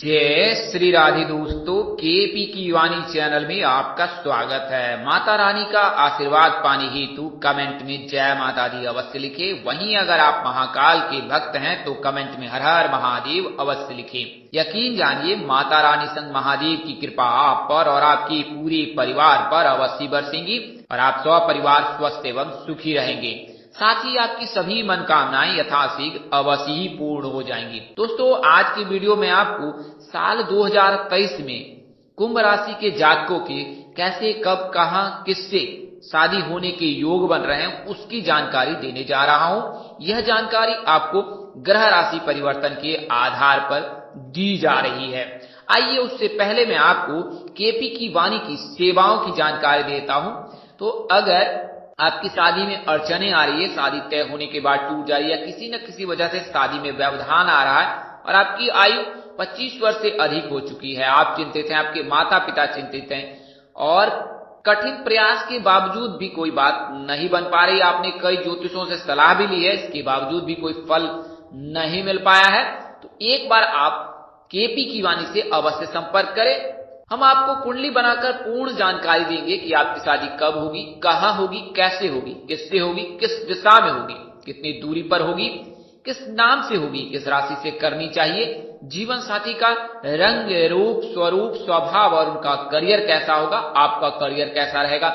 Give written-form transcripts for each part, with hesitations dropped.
जय श्री राधे दोस्तों, केपी की वाणी चैनल में आपका स्वागत है। माता रानी का आशीर्वाद पाने हेतु कमेंट में जय माता दी अवश्य लिखे। वहीं अगर आप महाकाल के भक्त हैं तो कमेंट में हर हर महादेव अवश्य लिखे। यकीन जानिए माता रानी संग महादेव की कृपा आप पर और आपके पूरे परिवार पर अवश्य बरसेंगी और आप सपरिवार स्वस्थ एवं सुखी रहेंगे। साथ ही आपकी सभी मनोकामनाएं यथाशीघ्र अवश्य ही पूर्ण हो जाएंगी। दोस्तों, आज की वीडियो में आपको साल 2023 में कुंभ राशि के जातकों के कैसे, कब, कहां, किससे शादी होने के योग बन रहे हैं उसकी जानकारी देने जा रहा हूं। यह जानकारी आपको ग्रह राशि परिवर्तन के आधार पर दी जा रही है। आइए उससे पहले मैं आपको केपी की वाणी की सेवाओं की जानकारी देता हूं। तो अगर आपकी शादी में अड़चने आ रही है, शादी तय होने के बाद टूट जा रही है, किसी न किसी वजह से शादी में व्यवधान आ रहा है और आपकी आयु 25 वर्ष से अधिक हो चुकी है, आप चिंतित हैं, आपके माता पिता चिंतित हैं और कठिन प्रयास के बावजूद भी कोई बात नहीं बन पा रही, आपने कई ज्योतिषों से सलाह भी ली है, इसके बावजूद भी कोई फल नहीं मिल पाया है, तो एक बार आप केपी की वाणी से अवश्य संपर्क करें। हम आपको कुंडली बनाकर पूर्ण जानकारी देंगे कि आपकी शादी कब होगी, कहां होगी, कैसे होगी, किससे होगी, किस दिशा में होगी, कितनी दूरी पर होगी, किस नाम से होगी, किस राशि से करनी चाहिए, जीवन साथी का रंग, रूप, स्वरूप, स्वभाव और उनका करियर कैसा होगा, आपका करियर कैसा रहेगा,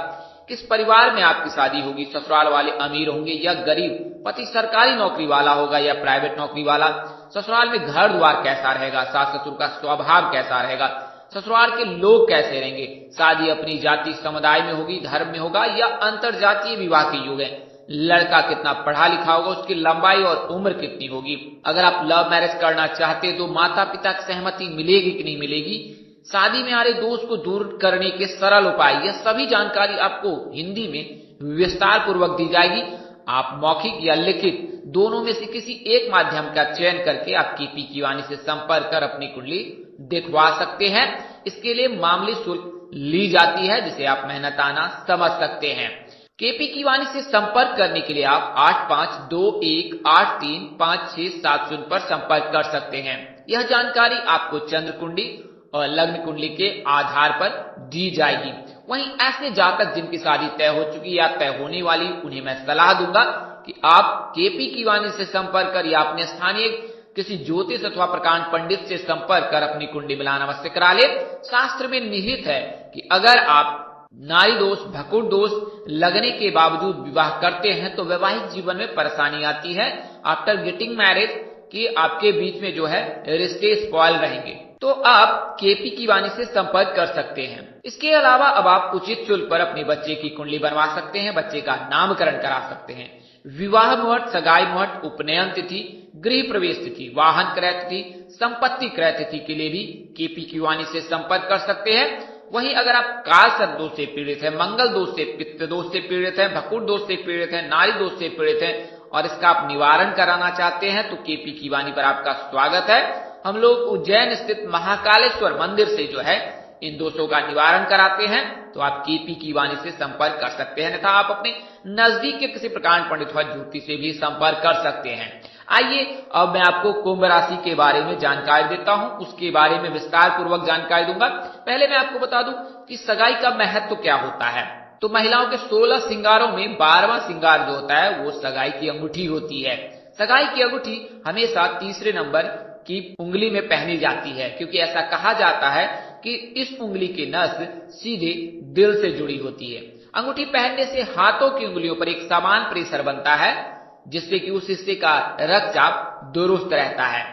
किस परिवार में आपकी शादी होगी, ससुराल वाले अमीर होंगे या गरीब, पति सरकारी नौकरी वाला होगा या प्राइवेट नौकरी वाला, ससुराल में घर द्वार कैसा रहेगा, सास ससुर का स्वभाव कैसा रहेगा, ससुराल के लोग कैसे रहेंगे, शादी अपनी जाति समुदाय में होगी, धर्म में होगा या अंतर जातीय विवाह के योग है, लड़का कितना पढ़ा लिखा होगा, उसकी लंबाई और उम्र कितनी होगी, अगर आप लव मैरिज करना चाहते तो माता पिता की सहमति मिलेगी कि नहीं मिलेगी, शादी में आ रहे दोष को दूर करने के सरल उपाय, यह सभी जानकारी आपको हिंदी में विस्तार पूर्वक दी जाएगी। आप मौखिक या लिखित दोनों में से किसी एक माध्यम का चयन करके आप केपी की वाणी से संपर्क कर अपनी कुंडली दिखवा सकते हैं। इसके लिए मामूली शुल्क ली जाती है जिसे आप मेहनताना समझ सकते हैं। केपी की वाणी से संपर्क करने के लिए आप 8521835670 पर संपर्क कर सकते हैं। यह जानकारी आपको चंद्र कुंडली और लग्न कुंडली के आधार पर दी जाएगी। वहीं ऐसे जातक जिनकी शादी तय हो चुकी या तय होने वाली, उन्हें मैं सलाह दूंगा कि आप केपी की वाणी से संपर्क कर या अपने स्थानीय किसी ज्योतिष अथवा प्रकांड पंडित से संपर्क कर अपनी कुंडली मिलान अवश्य करा ले। शास्त्र में निहित है कि अगर आप नारी दोष, भकुट दोष लगने के बावजूद विवाह करते हैं तो वैवाहिक जीवन में परेशानी आती है। आफ्टर गेटिंग मैरिज कि आपके बीच में जो है रिश्ते स्पॉइल रहेंगे। तो आप केपी की वाणी से संपर्क कर सकते हैं। इसके अलावा अब आप उचित शुल्क पर अपने बच्चे की कुंडली बनवा सकते हैं, बच्चे का नामकरण करा सकते हैं। विवाह मुहूर्त, सगाई मुहूर्त, उपनयन तिथि, गृह प्रवेश तिथि, वाहन क्रय तिथि, संपत्ति क्रय तिथि के लिए भी केपी की वाणी से संपर्क कर सकते हैं। वहीं अगर आप काल सर्प दोष से पीड़ित हैं, मंगल दोष से, पित्त दोष से पीड़ित हैं, भकुट दोष से पीड़ित हैं, नारी दोष से पीड़ित हैं और इसका आप निवारण कराना चाहते हैं तो केपी की वाणी पर आपका स्वागत है। हम लोग उज्जैन स्थित महाकालेश्वर मंदिर से जो है इन दोषों का निवारण कराते हैं, तो आप केपी की वाणी से संपर्क कर सकते हैं, तथा आप अपने नजदीक के किसी प्रकांड पंडित व ज्योतिष से भी संपर्क कर सकते हैं। आइए अब मैं आपको कुंभ राशि के बारे में जानकारी देता हूं, उसके बारे में विस्तार पूर्वक जानकारी दूंगा। पहले मैं आपको बता दूं कि सगाई का महत्व क्या होता है। तो महिलाओं के 16 श्रृंगारों में 12वां श्रृंगार जो होता है वो सगाई की अंगूठी होती है। सगाई की अंगूठी हमेशा तीसरे नंबर की उंगली में पहनी जाती है, क्योंकि ऐसा कहा जाता है कि इस उंगली की नस सीधे दिल से जुड़ी होती है। अंगूठी पहनने से हाथों की उंगलियों पर एक समान प्रेशर बनता है जिससे कि उस हिस्से का रक्तचाप दुरुस्त रहता है।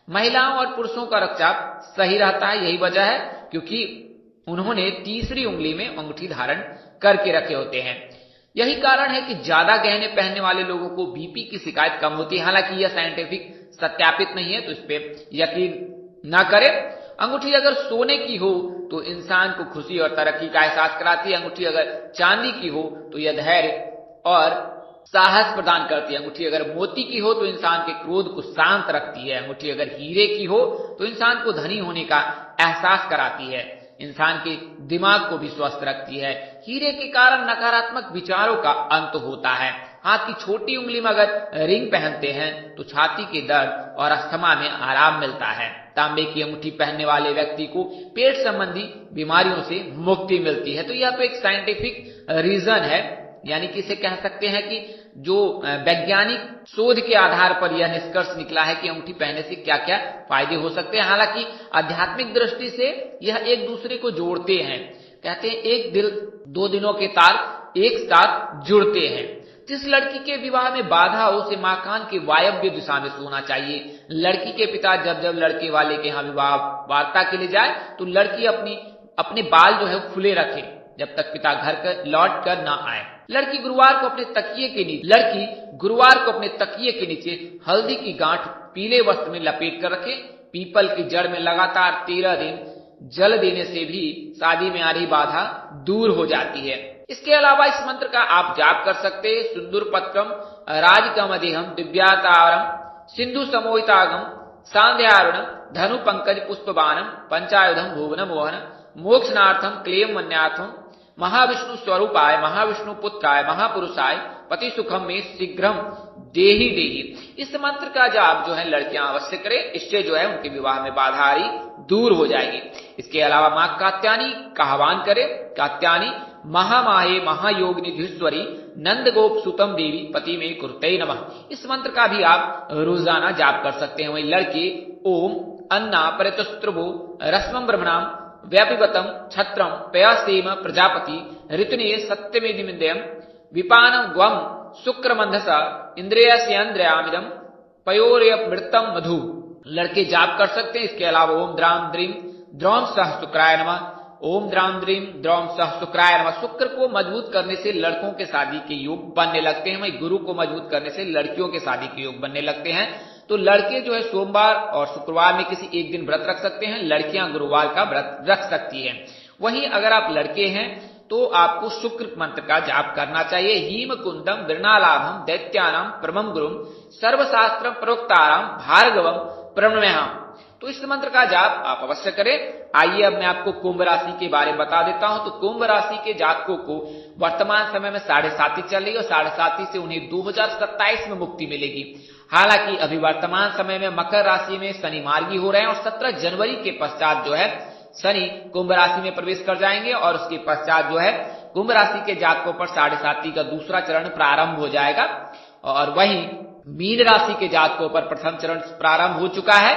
महिलाओं और पुरुषों का रक्तचाप सही रहता है, यही वजह है क्योंकि उन्होंने तीसरी उंगली में अंगूठी धारण करके रखे होते हैं। यही कारण है कि ज्यादा गहने पहनने वाले लोगों को बीपी की शिकायत कम होती है। हालांकि यह साइंटिफिक सत्यापित नहीं है तो इस पे यकीन न करें। अंगूठी अगर सोने की हो तो इंसान को खुशी और तरक्की का एहसास कराती है। अंगूठी अगर चांदी की हो तो यह धैर्य और साहस प्रदान करती है। अंगूठी अगर मोती की हो तो इंसान के क्रोध को शांत रखती है। अंगूठी अगर हीरे की हो तो इंसान को धनी होने का एहसास कराती है, इंसान के दिमाग को भी स्वस्थ रखती है। हीरे के कारण नकारात्मक विचारों का अंत होता है। हाथ की छोटी उंगली में अगर रिंग पहनते हैं तो छाती के दर्द और अस्थमा में आराम मिलता है। तांबे की अंगूठी पहनने वाले व्यक्ति को पेट संबंधी बीमारियों से मुक्ति मिलती है। तो यह तो एक साइंटिफिक रीजन है, यानी कि इसे कह सकते हैं कि जो वैज्ञानिक शोध के आधार पर यह निष्कर्ष निकला है कि अंगूठी पहनने से क्या क्या फायदे हो सकते हैं। हालांकि आध्यात्मिक दृष्टि से यह एक दूसरे को जोड़ते हैं। कहते हैं एक दिल दो दिनों के तार एक साथ जुड़ते हैं। जिस लड़की के विवाह में बाधा हो उसे मकान के वायव्य दिशा में सोना चाहिए। लड़की के पिता जब जब लड़के वाले के यहाँ विवाह वार्ता के लिए जाए तो लड़की अपने बाल जो है खुले रखे जब तक पिता घर लौट कर ना आए। लड़की गुरुवार को अपने तकिए के नीचे हल्दी की गांठ पीले वस्त्र में लपेट कर रखे। पीपल की जड़ में लगातार 13 दिन जल देने से भी शादी में आ रही बाधा दूर हो जाती है। इसके अलावा इस मंत्र का आप जाप कर सकते हैं। सुंदर पत्रम राजकमदेहम दिव्यातारम सिंधु समोहितागम सांध्यारुणम धनु पंकज पुष्पबाणम पंचायुधम भुवन मोहन मोक्षनार्थम क्लेम मन्यार्थम महाविष्णु स्वरूपाय महाविष्णु पुत्राय महापुरुषाय पति सुखम में शीघ्रम देही देही। इस मंत्र का जाप जो है लड़कियां अवश्य करें, इससे जो है उनके विवाह में बाधा आ रही दूर हो जाएगी। इसके अलावा मां कात्यायनी का आह्वान करें। कात्यायनी महामाहे महायोग निधीश्वरी नंद गोप सुतम देवी पति में कुरुते नमः। इस मंत्र का भी आप रोजाना जाप कर सकते हैं। वही लड़के ओम अन्ना परितस्त्रभो रश्मम ब्रह्मणाम व्यापिवतम छत्रम पयासेम प्रजापति ऋतुने सत्यमेदिमिंदयम विपानम ग्वम शुक्रमंधसा इंद्रियस्यंद्रयामिदम पयोर्यमृतम मधु। लड़के जाप कर सकते हैं। इसके अलावा ओम द्राम द्रीम द्रौम सह शुक्राय नमः, ओम द्राम द्रीम द्रौम सह शुक्राय नमः। शुक्र को मजबूत करने से लड़कों के शादी के योग बनने लगते हैं। वही गुरु को मजबूत करने से लड़कियों के शादी के योग बनने लगते हैं। तो लड़के जो है सोमवार और शुक्रवार में किसी एक दिन व्रत रख सकते हैं। लड़कियां गुरुवार का व्रत रख सकती हैं। वहीं अगर आप लड़के हैं तो आपको शुक्र मंत्र का जाप करना चाहिए। हीम कुंदम वृणालाभम दैत्यानाम परमं गुरुम सर्वशास्त्र प्रोक्ताराम भार्गवम प्रणम्यहम्। तो इस मंत्र का जाप आप अवश्य करें। आइए अब मैं आपको कुंभ राशि के बारे में बता देता हूं। तो कुंभ राशि के जातकों को वर्तमान समय में 7.5 चल रही है और 7.5 से उन्हें 2027 में मुक्ति मिलेगी। हालांकि अभी वर्तमान समय में मकर राशि में शनि मार्गी हो रहे हैं और 17 जनवरी के पश्चात जो है शनि कुंभ राशि में प्रवेश कर जाएंगे और उसके पश्चात जो है कुंभ राशि के जातकों पर 7.5 का दूसरा चरण प्रारंभ हो जाएगा। और वहीं मीन राशि के जातकों पर प्रथम चरण प्रारंभ हो चुका है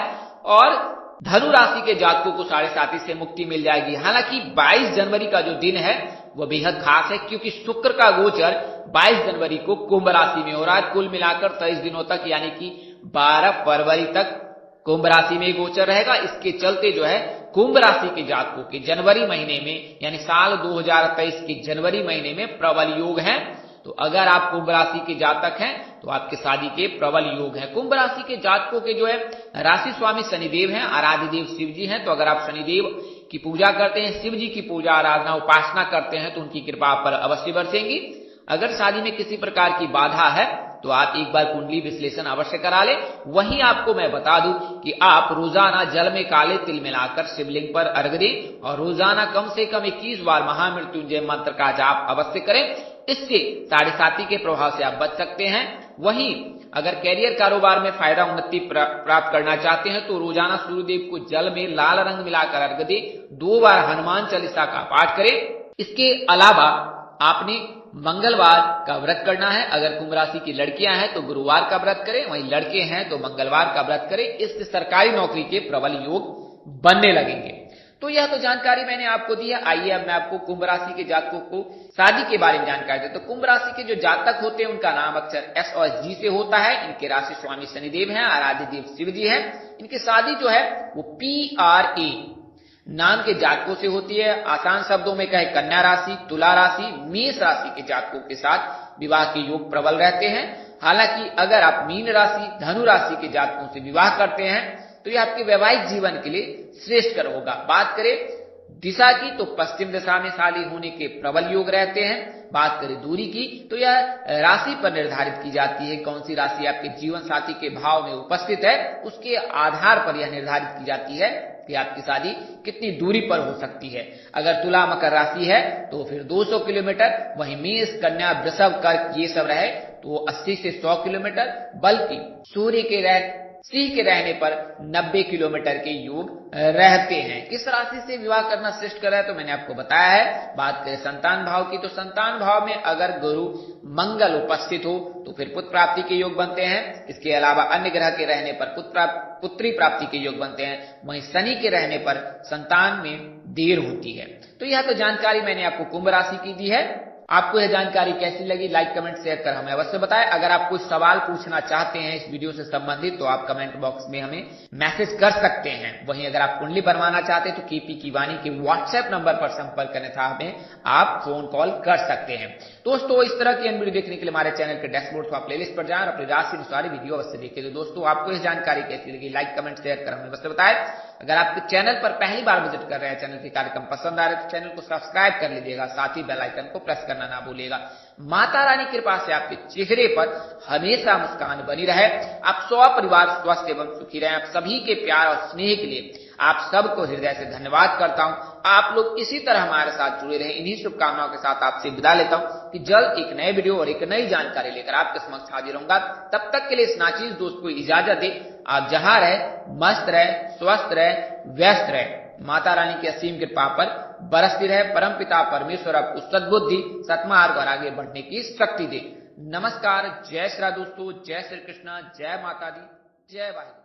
और धनु राशि के जातकों को 7.5 से मुक्ति मिल जाएगी। हालांकि 22 जनवरी का जो दिन है वह बेहद खास है क्योंकि शुक्र का गोचर 22 जनवरी को कुंभ राशि में हो रहा है। कुल मिलाकर 23 दिनों तक यानी कि 12 फरवरी तक कुंभ राशि में गोचर रहेगा। इसके चलते जो है कुंभ राशि के जातकों के जनवरी महीने में यानी साल 2023 के जनवरी महीने में प्रबल योग हैं। तो अगर आप कुंभ राशि के जातक हैं तो आपके शादी के प्रबल योग हैं। कुंभ राशि के जातकों के जो है राशि स्वामी शनिदेव हैं, आराध्य देव शिव जी हैं। तो अगर आप शनिदेव की पूजा करते हैं, शिव जी की पूजा आराधना उपासना करते हैं तो उनकी कृपा पर अवश्य बरसेंगी। अगर शादी में किसी प्रकार की बाधा है तो आप एक बार कुंडली विश्लेषण अवश्य करा लें। वहीं आपको मैं बता दूं कि आप रोजाना जल में काले तिल मिलाकर शिवलिंग पर अर्घ दें और रोजाना कम से कम 21 बार महामृत्युंजय मंत्र का जाप अवश्य करें। इससे 7.5 के प्रभाव से आप बच सकते हैं। वहीं अगर कैरियर कारोबार में फायदा उन्नति प्राप्त करना चाहते हैं तो रोजाना सूर्यदेव को जल में लाल रंग मिलाकर अर्घ दें। 2 बार हनुमान चालीसा का पाठ करें। इसके अलावा आपने मंगलवार का व्रत करना है। अगर कुंभ राशि की लड़कियां हैं तो गुरुवार का व्रत करें, वहीं लड़के हैं तो मंगलवार का व्रत करें। इससे सरकारी नौकरी के प्रबल योग बनने लगेंगे। तो यह तो जानकारी मैंने आपको दी है। आइए अब मैं आपको कुंभ राशि के जातकों को शादी के बारे में जानकारी देता हूं। तो कुंभ राशि के जो जातक होते हैं उनका नाम अक्षर एस और जी से होता है। इनके राशि स्वामी शनिदेव हैं, आराध्य देव शिव जी हैं। इनकी शादी जो है वो PRA नाम के जातकों से होती है। आसान शब्दों में कहे कन्या राशि, तुला राशि, मेष राशि के जातकों के साथ विवाह के योग प्रबल रहते हैं। हालांकि अगर आप मीन राशि, धनु राशि के जातकों से विवाह करते हैं तो यह आपके वैवाहिक जीवन के लिए श्रेष्ठकर होगा। बात करें दिशा की तो पश्चिम दिशा में शादी होने के प्रबल योग रहते हैं। बात करें दूरी की तो यह राशि पर निर्धारित की जाती है। कौन सी राशि आपके जीवन साथी के भाव में उपस्थित है उसके आधार पर यह निर्धारित की जाती है कि आपकी शादी कितनी दूरी पर हो सकती है। अगर तुला मकर राशि है तो फिर 200 किलोमीटर, वहीं मेष कन्या वृषभ कर्क ये सब रहे तो 80 से 100 किलोमीटर, बल्कि सूर्य के सिंह के रहने पर 90 किलोमीटर के योग रहते हैं। किस राशि से विवाह करना श्रेष्ठ है तो मैंने आपको बताया है। बात करें संतान भाव की तो संतान भाव में अगर गुरु मंगल उपस्थित हो तो फिर पुत्र प्राप्ति के योग बनते हैं। इसके अलावा अन्य ग्रह के रहने पर पुत्री प्राप्ति के योग बनते हैं। वहीं शनि के रहने पर संतान में देर होती है। तो यह तो जानकारी मैंने आपको कुंभ राशि की दी है। आपको यह जानकारी कैसी लगी लाइक कमेंट शेयर कर हमें अवश्य बताएं। अगर आप कोई सवाल पूछना चाहते हैं इस वीडियो से संबंधित तो आप कमेंट बॉक्स में हमें मैसेज कर सकते हैं। वहीं अगर आप कुंडली बनवाना चाहते हैं तो केपी की वाणी के व्हाट्सएप नंबर पर संपर्क करने था हमें आप फोन कॉल कर सकते हैं। दोस्तों इस तरह की अन्य वीडियो देखने के लिए हमारे चैनल के डैशबोर्ड पर प्लेलिस्ट पर जाएं और अपनी राशि अनुसार वीडियो अवश्य देखिए। तो दोस्तों आपको यह जानकारी कैसी लगी लाइक कमेंट शेयर कर हमें अवश्य बताएं। अगर आप चैनल पर पहली बार विजिट कर रहे हैं, चैनल के कार्यक्रम पसंद आ रहे हैं तो चैनल को सब्सक्राइब कर लीजिएगा, साथ ही बेल आइकन को प्रेस करना ना भूलिएगा। माता रानी की कृपा से आपके चेहरे पर हमेशा मुस्कान बनी रहे, आप परिवार स्वस्थ एवं सुखी रहें। आप सभी के प्यार और स्नेह के लिए आप सबको हृदय से धन्यवाद करता हूं। आप लोग इसी तरह हमारे साथ जुड़े रहें। इन्हीं शुभकामनाओं के साथ आपसे विदा लेता हूं कि जल्द एक नए वीडियो और एक नई जानकारी लेकर आपके समक्ष हाजिर होऊंगा। तब तक के लिए इस नाचीज दोस्त को इजाजत दे। आप जहां रहे मस्त रहे, स्वस्थ रहे, व्यस्त रहे। माता रानी की असीम कृपा पर बरसती रहे। परम पिता परमेश्वर आपको सद्बुद्धि, सत्मार्ग और आगे बढ़ने की शक्ति दे। नमस्कार, जय श्री राम दोस्तों, जय श्री कृष्ण, जय माता दी, जय वाहिगुरु।